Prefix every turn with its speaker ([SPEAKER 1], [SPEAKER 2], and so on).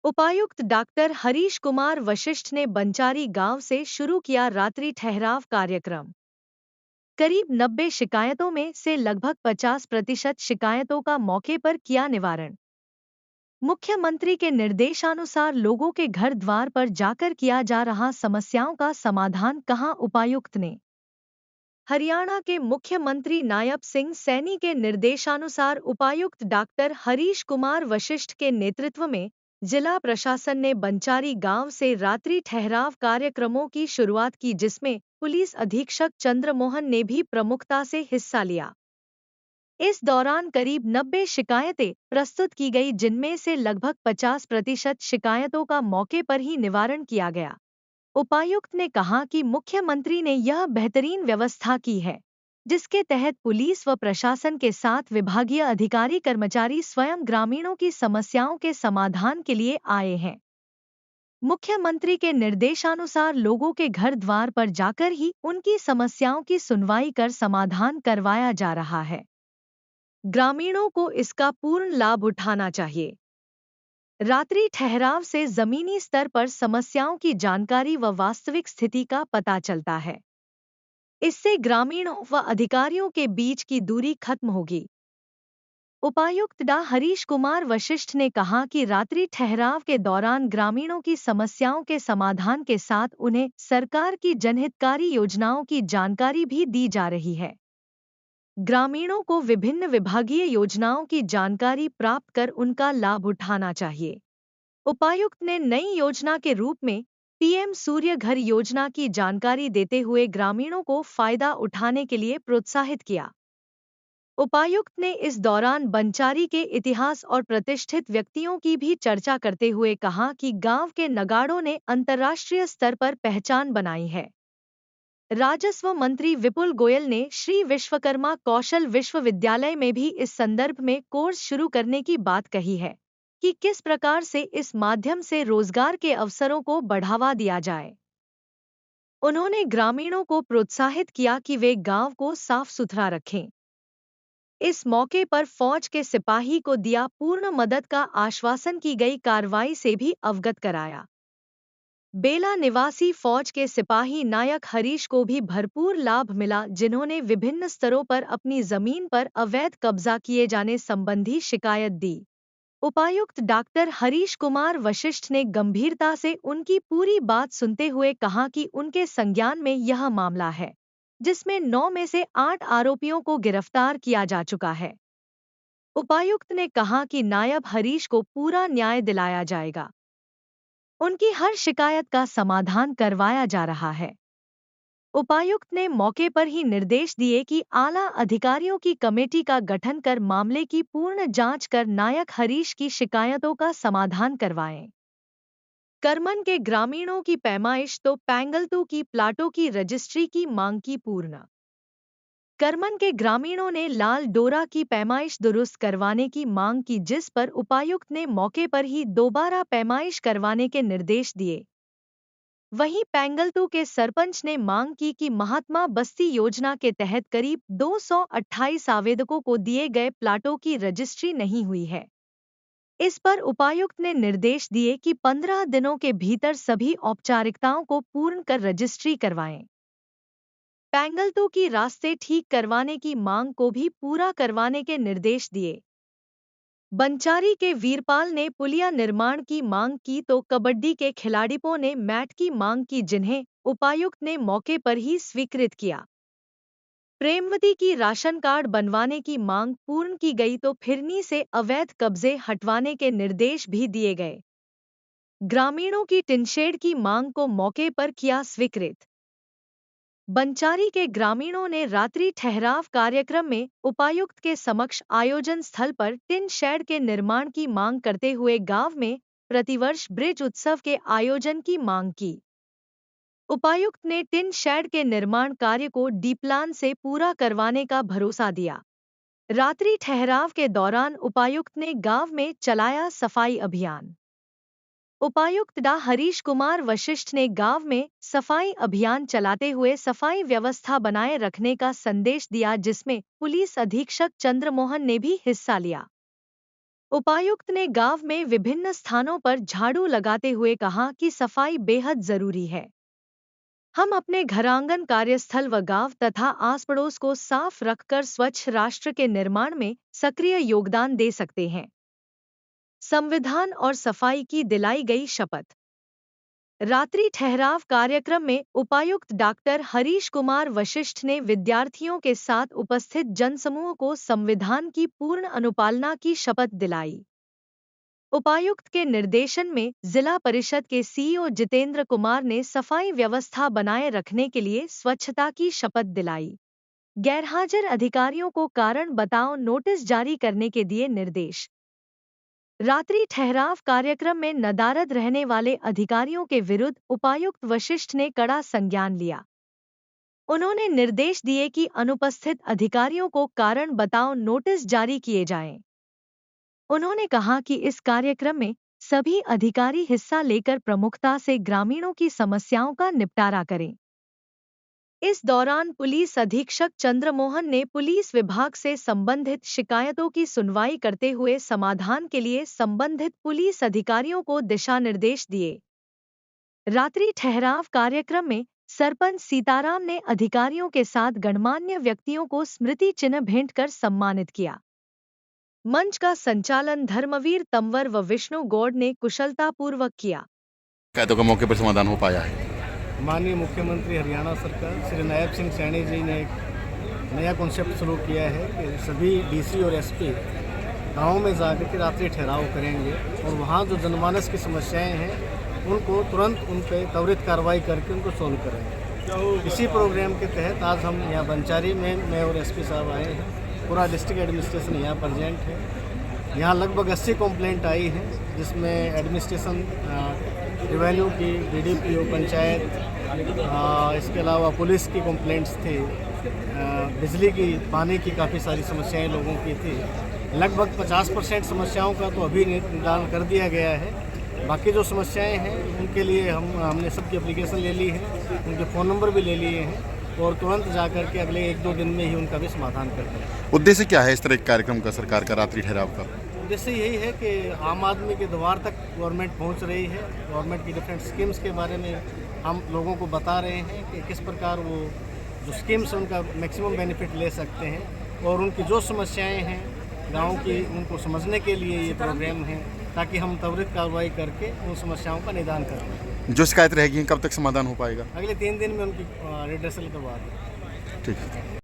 [SPEAKER 1] उपायुक्त डॉक्टर हरीश कुमार वशिष्ठ ने बंचारी गांव से शुरू किया रात्रि ठहराव कार्यक्रम। करीब 90 शिकायतों में से लगभग 50% शिकायतों का मौके पर किया निवारण। मुख्यमंत्री के निर्देशानुसार लोगों के घर द्वार पर जाकर किया जा रहा समस्याओं का समाधान, कहा उपायुक्त ने। हरियाणा के मुख्यमंत्री नायब सिंह सैनी के निर्देशानुसार उपायुक्त डॉक्टर हरीश कुमार वशिष्ठ के नेतृत्व में जिला प्रशासन ने बंचारी गांव से रात्रि ठहराव कार्यक्रमों की शुरुआत की, जिसमें पुलिस अधीक्षक चंद्रमोहन ने भी प्रमुखता से हिस्सा लिया। इस दौरान करीब 90 शिकायतें प्रस्तुत की गई, जिनमें से लगभग 50% शिकायतों का मौके पर ही निवारण किया गया। उपायुक्त ने कहा कि मुख्यमंत्री ने यह बेहतरीन व्यवस्था की है, जिसके तहत पुलिस व प्रशासन के साथ विभागीय अधिकारी कर्मचारी स्वयं ग्रामीणों की समस्याओं के समाधान के लिए आए हैं। मुख्यमंत्री के निर्देशानुसार लोगों के घर द्वार पर जाकर ही उनकी समस्याओं की सुनवाई कर समाधान करवाया जा रहा है। ग्रामीणों को इसका पूर्ण लाभ उठाना चाहिए। रात्रि ठहराव से जमीनी स्तर पर समस्याओं की जानकारी व वास्तविक स्थिति का पता चलता है। इससे ग्रामीणों व अधिकारियों के बीच की दूरी खत्म होगी। उपायुक्त डा हरीश कुमार वशिष्ठ ने कहा कि रात्रि ठहराव के दौरान ग्रामीणों की समस्याओं के समाधान के साथ उन्हें सरकार की जनहितकारी योजनाओं की जानकारी भी दी जा रही है। ग्रामीणों को विभिन्न विभागीय योजनाओं की जानकारी प्राप्त कर उनका लाभ उठाना चाहिए। उपायुक्त ने नई योजना के रूप में पीएम सूर्य घर योजना की जानकारी देते हुए ग्रामीणों को फायदा उठाने के लिए प्रोत्साहित किया। उपायुक्त ने इस दौरान बंचारी के इतिहास और प्रतिष्ठित व्यक्तियों की भी चर्चा करते हुए कहा कि गांव के नगाड़ों ने अंतर्राष्ट्रीय स्तर पर पहचान बनाई है। राजस्व मंत्री विपुल गोयल ने श्री विश्वकर्मा कौशल विश्वविद्यालय में भी इस संदर्भ में कोर्स शुरू करने की बात कही है कि किस प्रकार से इस माध्यम से रोजगार के अवसरों को बढ़ावा दिया जाए। उन्होंने ग्रामीणों को प्रोत्साहित किया कि वे गांव को साफ सुथरा रखें। इस मौके पर फौज के सिपाही को दिया पूर्ण मदद का आश्वासन, की गई कार्रवाई से भी अवगत कराया। बेला निवासी फौज के सिपाही नायक हरीश को भी भरपूर लाभ मिला, जिन्होंने विभिन्न स्तरों पर अपनी जमीन पर अवैध कब्जा किए जाने संबंधी शिकायत दी। उपायुक्त डॉक्टर हरीश कुमार वशिष्ठ ने गंभीरता से उनकी पूरी बात सुनते हुए कहा कि उनके संज्ञान में यह मामला है, जिसमें 9 में से 8 आरोपियों को गिरफ्तार किया जा चुका है। उपायुक्त ने कहा कि नायब हरीश को पूरा न्याय दिलाया जाएगा। उनकी हर शिकायत का समाधान करवाया जा रहा है। उपायुक्त ने मौके पर ही निर्देश दिए कि आला अधिकारियों की कमेटी का गठन कर मामले की पूर्ण जांच कर नायक हरीश की शिकायतों का समाधान करवाएं। करमन के ग्रामीणों की पैमाइश तो पैंगलतू की प्लाटों की रजिस्ट्री की मांग की पूर्ण। करमन के ग्रामीणों ने लाल डोरा की पैमाइश दुरुस्त करवाने की मांग की, जिस पर उपायुक्त ने मौके पर ही दोबारा पैमाइश करवाने के निर्देश दिए। वहीं पैंगलतू के सरपंच ने मांग की कि महात्मा बस्ती योजना के तहत करीब 228 आवेदकों को दिए गए प्लाटों की रजिस्ट्री नहीं हुई है। इस पर उपायुक्त ने निर्देश दिए कि 15 दिनों के भीतर सभी औपचारिकताओं को पूर्ण कर रजिस्ट्री करवाएं। पैंगलतू की रास्ते ठीक करवाने की मांग को भी पूरा करवाने के निर्देश दिए। बंचारी के वीरपाल ने पुलिया निर्माण की मांग की तो कबड्डी के खिलाड़ियों ने मैट की मांग की, जिन्हें उपायुक्त ने मौके पर ही स्वीकृत किया। प्रेमवती की राशन कार्ड बनवाने की मांग पूर्ण की गई तो फिरनी से अवैध कब्जे हटवाने के निर्देश भी दिए गए। ग्रामीणों की टिनशेड की मांग को मौके पर किया स्वीकृत। बंचारी के ग्रामीणों ने रात्रि ठहराव कार्यक्रम में उपायुक्त के समक्ष आयोजन स्थल पर टिन शेड के निर्माण की मांग करते हुए गांव में प्रतिवर्ष ब्रिज उत्सव के आयोजन की मांग की। उपायुक्त ने टिन शेड के निर्माण कार्य को डी प्लान से पूरा करवाने का भरोसा दिया। रात्रि ठहराव के दौरान उपायुक्त ने गांव में चलाया सफाई अभियान। उपायुक्त डा हरीश कुमार वशिष्ठ ने गांव में सफाई अभियान चलाते हुए सफाई व्यवस्था बनाए रखने का संदेश दिया, जिसमें पुलिस अधीक्षक चंद्रमोहन ने भी हिस्सा लिया। उपायुक्त ने गांव में विभिन्न स्थानों पर झाड़ू लगाते हुए कहा कि सफाई बेहद जरूरी है। हम अपने घरांगन, कार्यस्थल व गांव तथा आस पड़ोस को साफ रखकर स्वच्छ राष्ट्र के निर्माण में सक्रिय योगदान दे सकते हैं। संविधान और सफाई की दिलाई गई शपथ। रात्रि ठहराव कार्यक्रम में उपायुक्त डॉक्टर हरीश कुमार वशिष्ठ ने विद्यार्थियों के साथ उपस्थित जनसमूह को संविधान की पूर्ण अनुपालना की शपथ दिलाई। उपायुक्त के निर्देशन में जिला परिषद के सीईओ जितेंद्र कुमार ने सफाई व्यवस्था बनाए रखने के लिए स्वच्छता की शपथ दिलाई। गैरहाजिर अधिकारियों को कारण बताओ नोटिस जारी करने के दिए निर्देश। रात्रि ठहराव कार्यक्रम में नदारद रहने वाले अधिकारियों के विरुद्ध उपायुक्त वशिष्ठ ने कड़ा संज्ञान लिया। उन्होंने निर्देश दिए कि अनुपस्थित अधिकारियों को कारण बताओ नोटिस जारी किए जाएं। उन्होंने कहा कि इस कार्यक्रम में सभी अधिकारी हिस्सा लेकर प्रमुखता से ग्रामीणों की समस्याओं का निपटारा करें। इस दौरान पुलिस अधीक्षक चंद्रमोहन ने पुलिस विभाग से संबंधित शिकायतों की सुनवाई करते हुए समाधान के लिए संबंधित पुलिस अधिकारियों को दिशा निर्देश दिए। रात्रि ठहराव कार्यक्रम में सरपंच सीताराम ने अधिकारियों के साथ गणमान्य व्यक्तियों को स्मृति चिन्ह भेंट कर सम्मानित किया। मंच का संचालन धर्मवीर तंवर व विष्णु गौड़ ने कुशलतापूर्वक किया।
[SPEAKER 2] शिकायतों का मौके पर समाधान हो पाया है।
[SPEAKER 3] माननीय मुख्यमंत्री हरियाणा सरकार श्री नायब सिंह सैनी जी ने एक नया कॉन्सेप्ट शुरू किया है कि सभी डीसी और एसपी गाँव में जाकर के रात्रि ठहराव करेंगे और वहाँ जो जनमानस की समस्याएं हैं उनको तुरंत उन पर त्वरित कार्रवाई करके उनको सोल्व करेंगे। इसी प्रोग्राम के तहत आज हम यहाँ बंचारी में मैं और एसपी साहब आए हैं। पूरा डिस्ट्रिक्ट एडमिनिस्ट्रेशन यहाँ प्रेजेंट है। यहाँ लगभग 80 कंप्लेंट आई हैं जिसमें एडमिनिस्ट्रेशन, रेवेन्यू की, डीडीपीओ, पंचायत, इसके अलावा पुलिस की कंप्लेंट्स थी, बिजली की, पानी की काफ़ी सारी समस्याएं लोगों की थी। लगभग 50% समस्याओं का तो अभी निदान कर दिया गया है। बाकी जो समस्याएं हैं उनके लिए हमने सबकी एप्लीकेशन ले ली है, उनके फ़ोन नंबर भी ले लिए हैं और तुरंत जाकर के अगले 1-2 दिन में ही उनका भी समाधान करते हैं।
[SPEAKER 2] उद्देश्य क्या है इस तरह के कार्यक्रम का सरकार का, रात्रि ठहराव का?
[SPEAKER 3] उद्देश्य यही है कि आम आदमी के द्वार तक गवर्नमेंट पहुंच रही है। गवर्नमेंट की डिफरेंट स्कीम्स के बारे में हम लोगों को बता रहे हैं कि किस प्रकार वो जो स्कीम्स उनका मैक्सिमम बेनिफिट ले सकते हैं और उनकी जो समस्याएं हैं गांव की उनको समझने के लिए ये प्रोग्राम है ताकि हम त्वरित कार्रवाई करके उन समस्याओं का निदान करें।
[SPEAKER 2] जो शिकायत रहेगी कब तक समाधान हो पाएगा?
[SPEAKER 3] अगले 3 दिन में उनकी रिड्रेसल करवा दें।
[SPEAKER 2] ठीक है।